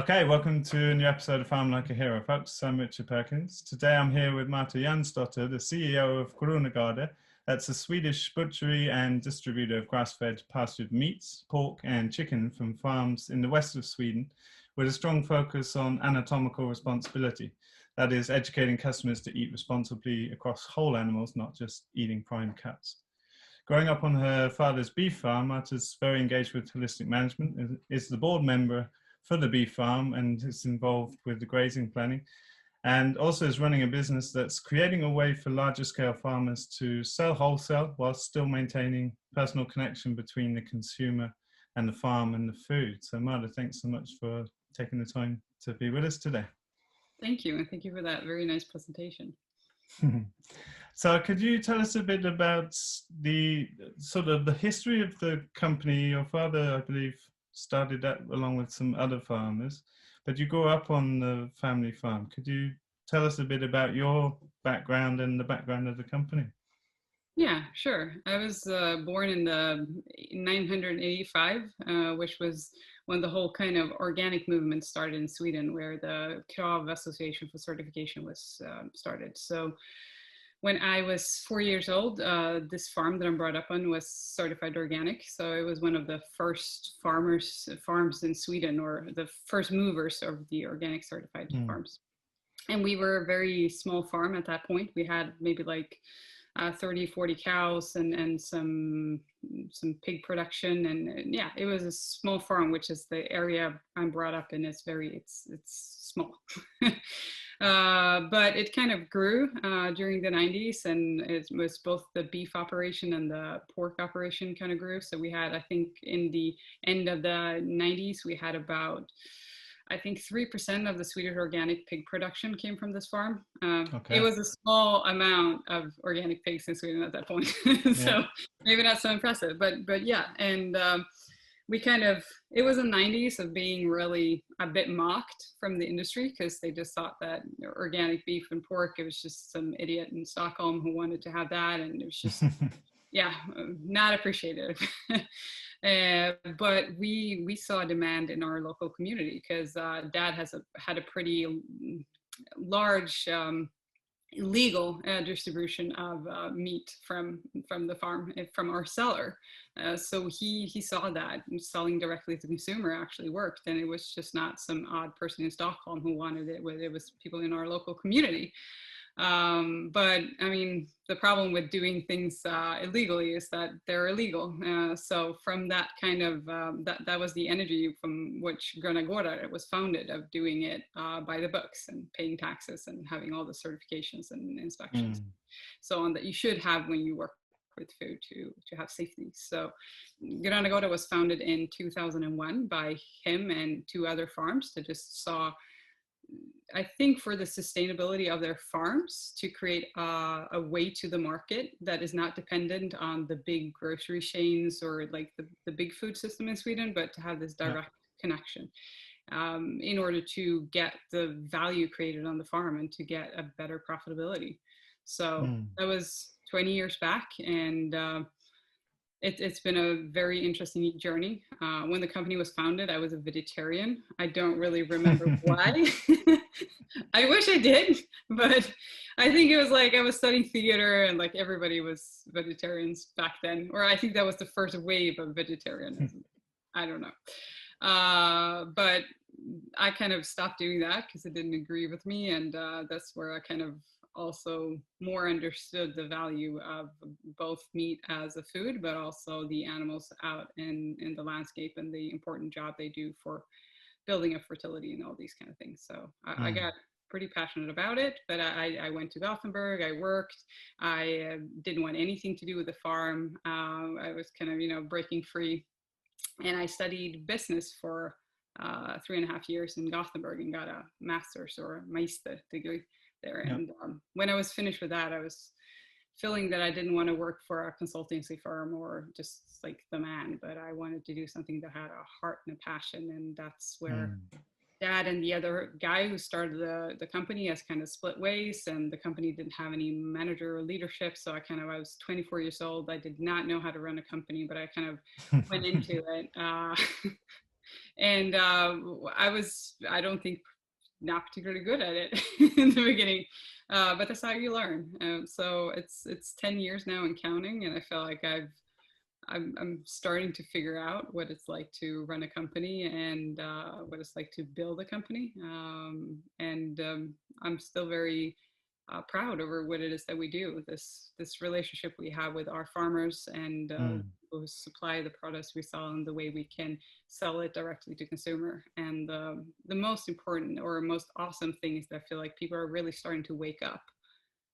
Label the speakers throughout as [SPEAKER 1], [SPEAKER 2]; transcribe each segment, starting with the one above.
[SPEAKER 1] Okay, welcome to a new episode of Farm Like a Hero, folks. I'm Richard Perkins. Today I'm here with Marta Jansdotter, the CEO of Guranagara. That's a Swedish butchery and distributor of grass-fed pastured meats, pork and chicken from farms in the west of Sweden, with a strong focus on anatomical responsibility. That is, educating customers to eat responsibly across whole animals, not just eating prime cuts. Growing up on her father's beef farm, Marta's very engaged with holistic management, is the board member for the beef farm and is involved with the grazing planning, and also is running a business that's creating a way for larger scale farmers to sell wholesale while still maintaining personal connection between the consumer and the farm and the food. So Marta, thanks so much for taking the time to be with us today.
[SPEAKER 2] Thank you, and thank you for that very nice presentation.
[SPEAKER 1] So could you tell us a bit about the sort of the history of the company? Your father, I believe, started that along with some other farmers, but you grew up on the family farm. Could you tell us a bit about your background and the background of the company?
[SPEAKER 2] Yeah, sure. I was born in the 985, which was when the whole kind of organic movement started in Sweden, where the Krav Association for Certification was started. So when I was 4 years old, this farm that I'm brought up on was certified organic. So it was one of the first farms in Sweden, or the first movers of the organic certified farms. And we were a very small farm at that point. We had maybe like 30, 40 cows and some pig production. And yeah, it was a small farm, which is the area I'm brought up in. It's small. But it kind of grew during the 90s, and it was both the beef operation and the pork operation kind of grew. So we had, I think in the end of the 90s, we had about, I think 3% of the Swedish organic pig production came from this farm.
[SPEAKER 1] Okay.
[SPEAKER 2] It was a small amount of organic pigs in Sweden at that point. So maybe not so impressive, but yeah. And we kind of, it was the 90s of being really a bit mocked from the industry, because they just thought that organic beef and pork, it was just some idiot in Stockholm who wanted to have that. And it was just, yeah, not appreciated. But we saw a demand in our local community, because Dad had a pretty large legal distribution of meat from the farm, from our seller. So he saw that selling directly to the consumer actually worked, and it was just not some odd person in Stockholm who wanted it, it was people in our local community. But I mean, the problem with doing things illegally is that they're illegal. So from that kind of, that was the energy from which Guranagara was founded, of doing it by the books and paying taxes and having all the certifications and inspections. So on that you should have when you work with food to have safety. So Guranagara was founded in 2001 by him and 2 other farms that just saw, I think, for the sustainability of their farms, to create a way to the market that is not dependent on the big grocery chains or like the big food system in Sweden, but to have this direct connection in order to get the value created on the farm and to get a better profitability. So that was 20 years back, and it's been a very interesting journey. When the company was founded, I was a vegetarian. I don't really remember why. I wish I did, but I think it was like I was studying theater, and like everybody was vegetarians back then. Or I think that was the first wave of vegetarianism. I don't know. But I kind of stopped doing that because it didn't agree with me. And that's where I kind of also more understood the value of both meat as a food, but also the animals out in the landscape and the important job they do for building up fertility and all these kind of things. So I got pretty passionate about it, but I went to Gothenburg, I worked, I didn't want anything to do with the farm. I was kind of, breaking free, and I studied business for 3.5 years in Gothenburg and got a master's or Meister degree there. And when I was finished with that, I was feeling that I didn't want to work for a consultancy firm or just like the man, but I wanted to do something that had a heart and a passion. And that's where Dad and the other guy who started the company has kind of split ways, and the company didn't have any manager or leadership. So I was 24 years old. I did not know how to run a company, but I kind of went into it. And I don't think, not particularly good at it in the beginning, but that's how you learn. So it's 10 years now and counting, and I feel like I'm starting to figure out what it's like to run a company, and what it's like to build a company. I'm still very proud over what it is that we do. This relationship we have with our farmers and people who supply the products we sell, and the way we can sell it directly to consumer. And the most important or most awesome thing is that I feel like people are really starting to wake up.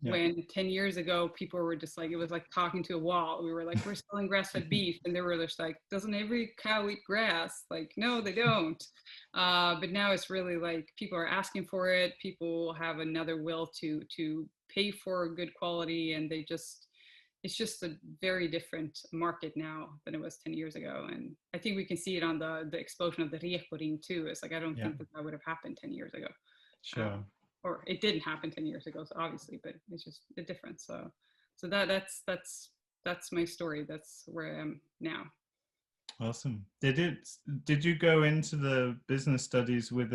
[SPEAKER 1] Yeah.
[SPEAKER 2] When 10 years ago, people were just like, it was like talking to a wall. We were like, we're selling grass-fed beef. And they were just like, doesn't every cow eat grass? Like, no, they don't. But now it's really like people are asking for it. People have another will to pay for good quality. And it's just a very different market now than it was 10 years ago. And I think we can see it on the explosion of the Regenerative too. It's like, I don't think that would have happened 10 years ago.
[SPEAKER 1] Sure.
[SPEAKER 2] Or it didn't happen 10 years ago, so obviously, but it's just a difference. So that's my story. That's where I am now.
[SPEAKER 1] Awesome. Did you go into the business studies with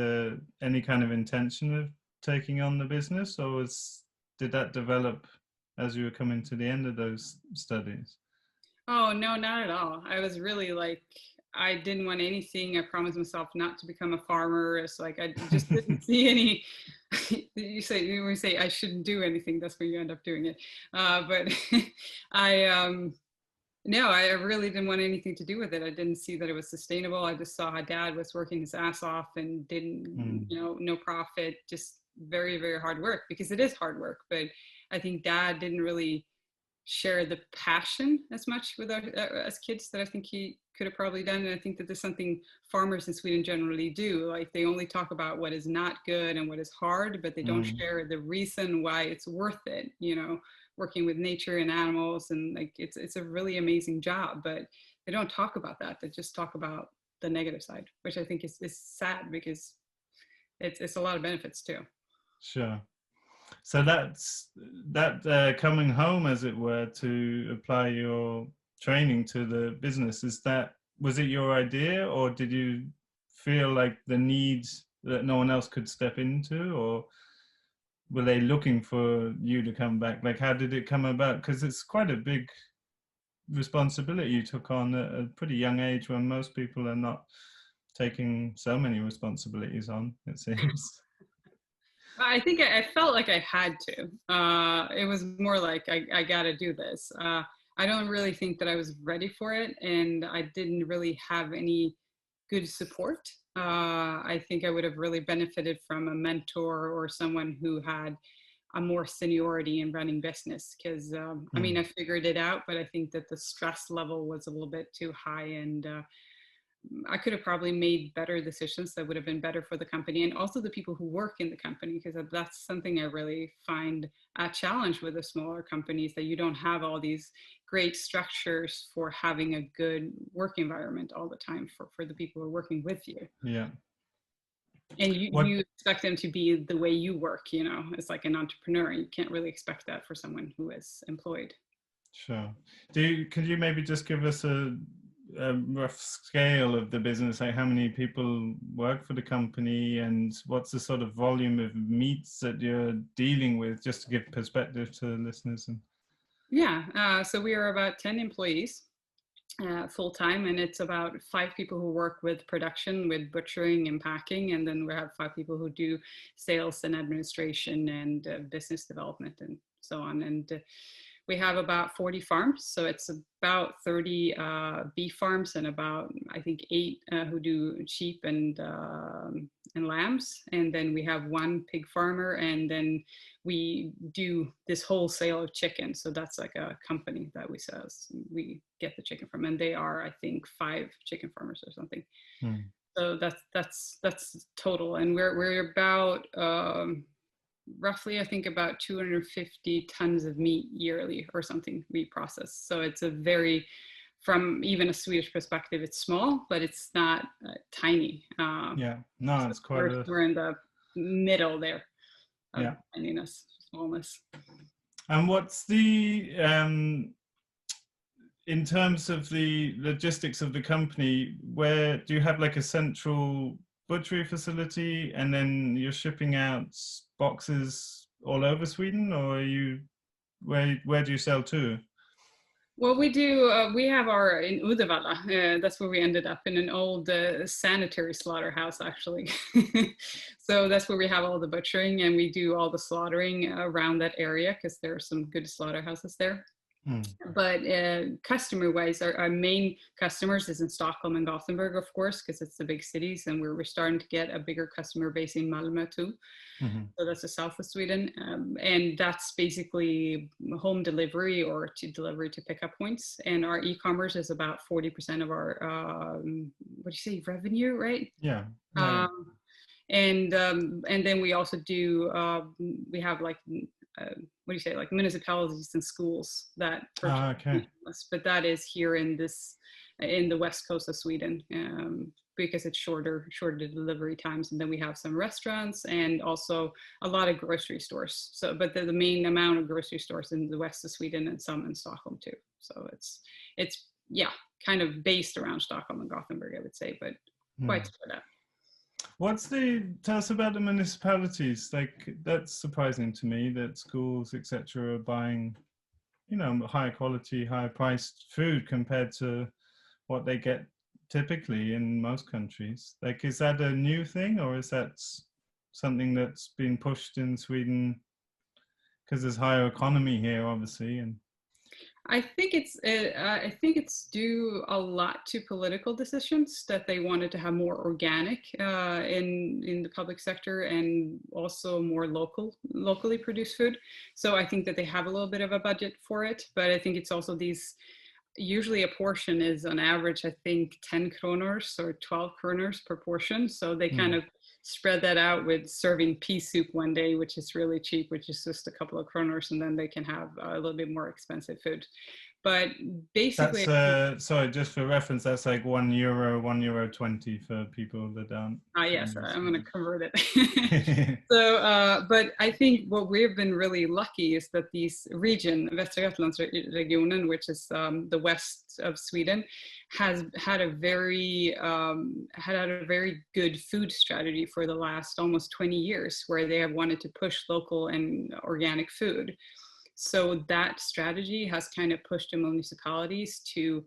[SPEAKER 1] any kind of intention of taking on the business, or did that develop as you were coming to the end of those studies?
[SPEAKER 2] Oh, no, not at all. I was really like, I didn't want anything. I promised myself not to become a farmer. It's like, I just didn't see any, when you say I shouldn't do anything, that's when you end up doing it. But no, I really didn't want anything to do with it. I didn't see that it was sustainable. I just saw how Dad was working his ass off and didn't, no profit, just very, very hard work, because it is hard work. But I think Dad didn't really share the passion as much with us as kids that I think he could have probably done. And I think that there's something farmers in Sweden generally do. Like, they only talk about what is not good and what is hard, but they don't share the reason why it's worth it, working with nature and animals. And like, it's a really amazing job, but they don't talk about that. They just talk about the negative side, which I think is sad, because it's a lot of benefits too.
[SPEAKER 1] Sure. So that coming home, as it were, to apply your training to the business, was it your idea, or did you feel like the needs that no one else could step into, or were they looking for you to come back? Like, how did it come about? Because it's quite a big responsibility you took on at a pretty young age, when most people are not taking so many responsibilities on, it seems.
[SPEAKER 2] I think I felt like I had to. It was more like, I got to do this. I don't really think that I was ready for it, and I didn't really have any good support. I think I would have really benefited from a mentor or someone who had a more seniority in running business, because I mean, I figured it out, but I think that the stress level was a little bit too high, and I could have probably made better decisions that would have been better for the company, and also the people who work in the company, because that's something I really find a challenge with the smaller companies, that you don't have all these great structures for having a good work environment all the time for the people who are working with you.
[SPEAKER 1] Yeah.
[SPEAKER 2] And you expect them to be the way you work, it's like an entrepreneur. You can't really expect that for someone who is employed.
[SPEAKER 1] Sure. Could you maybe just give us a rough scale of the business, like how many people work for the company, and what's the sort of volume of meats that you're dealing with, just to give perspective to listeners?
[SPEAKER 2] Yeah, so we are about 10 employees full-time, and it's about 5 people who work with production, with butchering and packing, and then we have 5 people who do sales and administration and business development and so on. And we have about 40 farms, so it's about 30 beef farms, and about, I think, 8 who do sheep and lambs. And then we have 1 pig farmer, and then we do this wholesale of chicken. So that's like a company that we get the chicken from, and they are, I think, 5 chicken farmers or something. So that's total, and we're about roughly, I think, about 250 tons of meat yearly or something we process. So it's a very, from even a Swedish perspective, it's small, but it's not tiny.
[SPEAKER 1] Yeah, no, it's quite
[SPEAKER 2] we're in the middle there of tininess, smallness.
[SPEAKER 1] And what's the in terms of the logistics of the company, where do you have like a central butchery facility and then you're shipping out boxes all over Sweden, or are you, where do you sell to?
[SPEAKER 2] Well, we do. We have our in Uddevalla. That's where we ended up, in an old sanitary slaughterhouse, actually. So that's where we have all the butchering, and we do all the slaughtering around that area because there are some good slaughterhouses there.
[SPEAKER 1] Hmm.
[SPEAKER 2] But customer-wise, our main customers is in Stockholm and Gothenburg, of course, because it's the big cities, and we're starting to get a bigger customer base in Malmö too.
[SPEAKER 1] Mm-hmm.
[SPEAKER 2] So that's the south of Sweden, and that's basically home delivery or to delivery to pickup points. And our e-commerce is about 40% of our what do you say, revenue, right?
[SPEAKER 1] Yeah.
[SPEAKER 2] And then we also do we have like what do you say, like municipalities and schools that purchase
[SPEAKER 1] okay.
[SPEAKER 2] us, but that is here in the west coast of Sweden, because it's shorter delivery times. And then we have some restaurants and also a lot of grocery stores. So, but the main amount of grocery stores in the west of Sweden and some in Stockholm too. So it's yeah, kind of based around Stockholm and Gothenburg, I would say, but quite spread out.
[SPEAKER 1] Tell us about the municipalities. Like, that's surprising to me that schools, etc., are buying, higher quality, higher priced food compared to what they get typically in most countries. Like, is that a new thing, or is that something that's been pushed in Sweden because there's higher economy here, obviously? And
[SPEAKER 2] I think it's due a lot to political decisions that they wanted to have more organic in the public sector, and also more locally produced food. So I think that they have a little bit of a budget for it, but I think it's also usually a portion is on average, I think 10 kronors or 12 kronors per portion. So they kind of spread that out with serving pea soup one day, which is really cheap, which is just a couple of kronors, and then they can have a little bit more expensive food. But basically,
[SPEAKER 1] that's sorry, just for reference, that's like €1, €1.20 for people that don't.
[SPEAKER 2] Yes, I'm going to convert it. So, but I think what we've been really lucky is that these Västra Götalandsregionen, which is the west of Sweden, has had a very good food strategy for the last almost 20 years, where they have wanted to push local and organic food. So that strategy has kind of pushed the municipalities to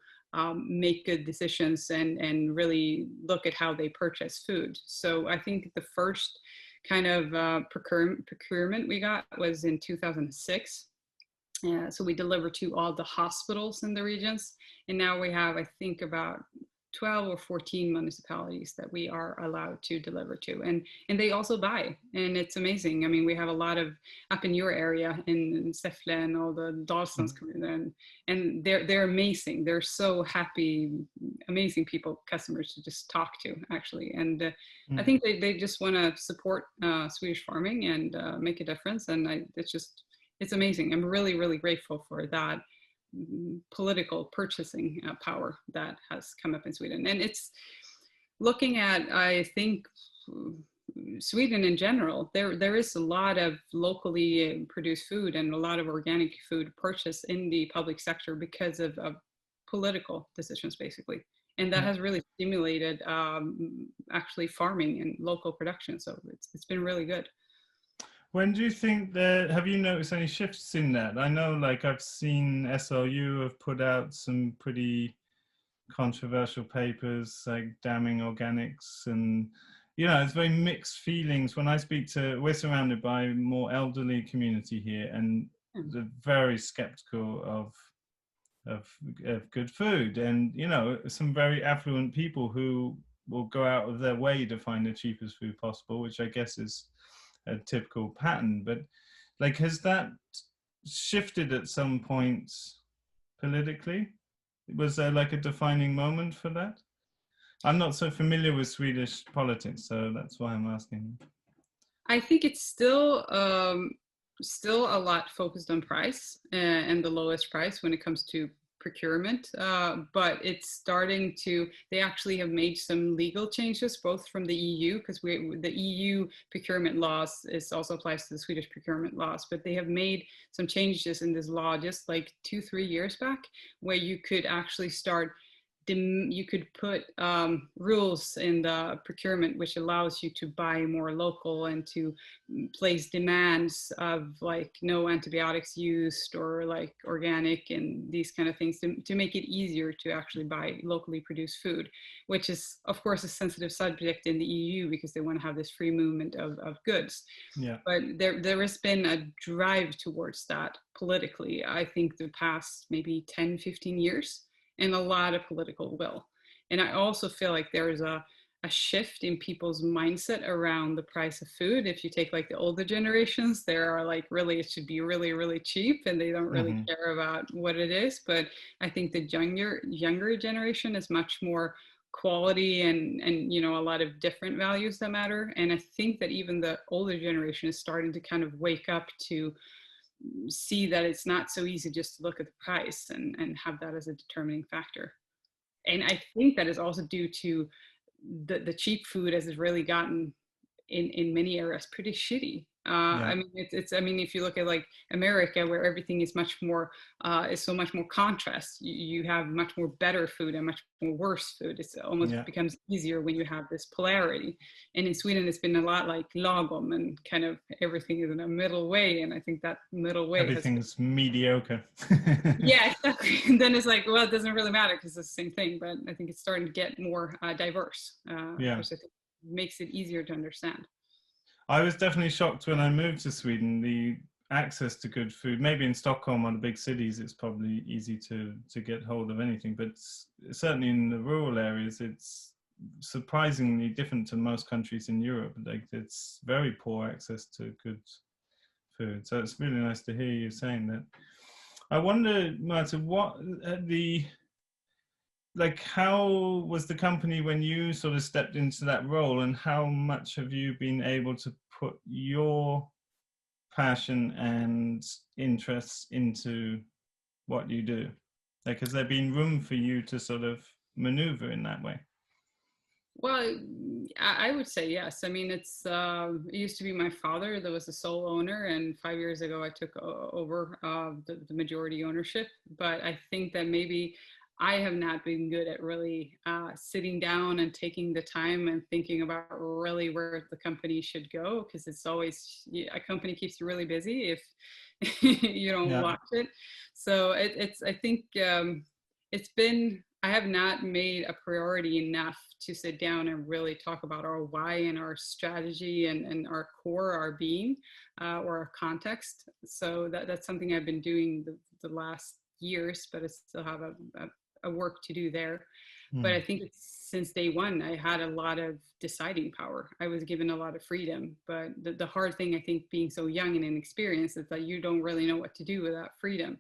[SPEAKER 2] make good decisions and really look at how they purchase food. So I think the first kind of procurement we got was in 2006. So we delivered to all the hospitals in the regions. And now we have, I think, about 12 or 14 municipalities that we are allowed to deliver to, and they also buy, and it's amazing. I mean, we have a lot of up in your area in Säffle and all the Dalslands community, and they're amazing. They're so happy, amazing people, customers to just talk to, actually. And I think they just want to support Swedish farming and make a difference, and it's amazing. I'm really, really grateful for that political purchasing power that has come up in Sweden. And it's looking at, I think, Sweden in general, there is a lot of locally produced food and a lot of organic food purchased in the public sector because of political decisions, basically. And that has really stimulated actually farming and local production. So it's been really good.
[SPEAKER 1] When do you think have you noticed any shifts in that? I know, like, I've seen SLU have put out some pretty controversial papers, like damning organics, and it's very mixed feelings. When I speak we're surrounded by a more elderly community here, and they're very skeptical of good food, and some very affluent people who will go out of their way to find the cheapest food possible, which I guess is a typical pattern. But like, has that shifted at some point politically? Was there like a defining moment for that? I'm not so familiar with Swedish politics, so that's why I'm asking.
[SPEAKER 2] I think it's still a lot focused on price and the lowest price when it comes to procurement, but it's starting to, they actually have made some legal changes, both from the EU, because the EU procurement laws, it also applies to the Swedish procurement laws, but they have made some changes in this law just like 2-3 years back, where you could actually start, you could put rules in the procurement which allows you to buy more local and to place demands of like no antibiotics used or like organic and these kind of things to make it easier to actually buy locally produced food, which is of course a sensitive subject in the EU because they want to have this free movement of goods.
[SPEAKER 1] Yeah.
[SPEAKER 2] But there has been a drive towards that politically, I think the past maybe 10-15 years, and a lot of political will. And I also feel like there is a shift in people's mindset around the price of food. If you take like the older generations, they are like, really, it should be really, really cheap, and they don't really care about what it is. But I think the younger generation is much more quality and you know, a lot of different values that matter. And I think that even the older generation is starting to kind of wake up to see that it's not so easy just to look at the price and have that as a determining factor. And I think that is also due to the cheap food as it's really gotten in many areas pretty shitty. I mean, I mean, if you look at like America, where everything is much more, is so much more contrast. You have much more better food and much more worse food. It's almost becomes easier when you have this polarity. And in Sweden, it's been a lot like lagom, and kind of everything is in a middle way. And I think that middle way,
[SPEAKER 1] everything's mediocre.
[SPEAKER 2] Yeah, exactly. And then it's like, well, it doesn't really matter because it's the same thing. But I think it's starting to get more diverse, which I think makes it easier to understand.
[SPEAKER 1] I was definitely shocked when I moved to Sweden, the access to good food. Maybe in Stockholm or the big cities, it's probably easy to get hold of anything, but certainly in the rural areas, it's surprisingly different to most countries in Europe. Like, it's very poor access to good food. So it's really nice to hear you saying that. I wonder, Marta, what how was the company when you sort of stepped into that role, and how much have you been able to put your passion and interests into what you do? Like, has there been room for you to sort of maneuver in that way?
[SPEAKER 2] Well, I would say yes. I mean, it used to be my father that was the sole owner, and 5 years ago I took over the majority ownership. But I think that maybe I have not been good at really sitting down and taking the time and thinking about really where the company should go, because it's always, a company keeps you really busy if you don't watch it. So I think it's been, I have not made a priority enough to sit down and really talk about our why and our strategy and our core, our being, or our context. So that's something I've been doing the last years, but I still have a work to do there. But I think it's, since day one, I had a lot of deciding power. I was given a lot of freedom, but the hard thing, I think, being so young and inexperienced, is that you don't really know what to do with that freedom.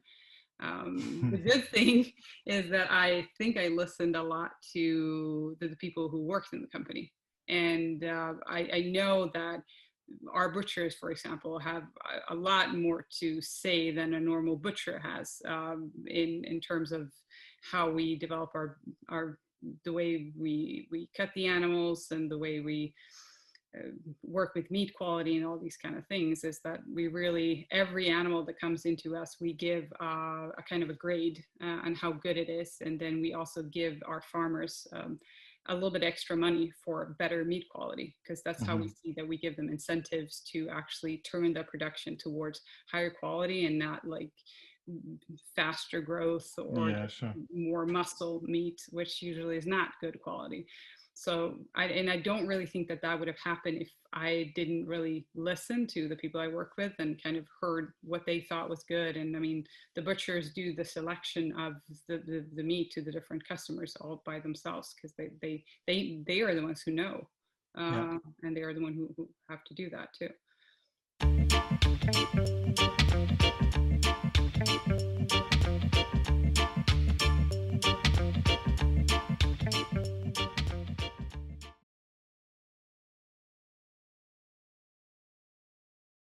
[SPEAKER 2] The good thing is that I think I listened a lot to the people who worked in the company. And I know that our butchers, for example, have a lot more to say than a normal butcher has, in terms of how we develop the way we cut the animals and the way we work with meat quality and all these kind of things. Is that we really, every animal that comes into us, we give a kind of a grade on how good it is. And then we also give our farmers a little bit extra money for better meat quality, because that's how we see that we give them incentives to actually turn the production towards higher quality and not like faster growth or more muscle meat, which usually is not good quality. So I don't really think that would have happened if I didn't really listen to the people I work with and kind of heard what they thought was good. And I mean, the butchers do the selection of the meat to the different customers all by themselves, because they are the ones who know, and they are the one who have to do that too.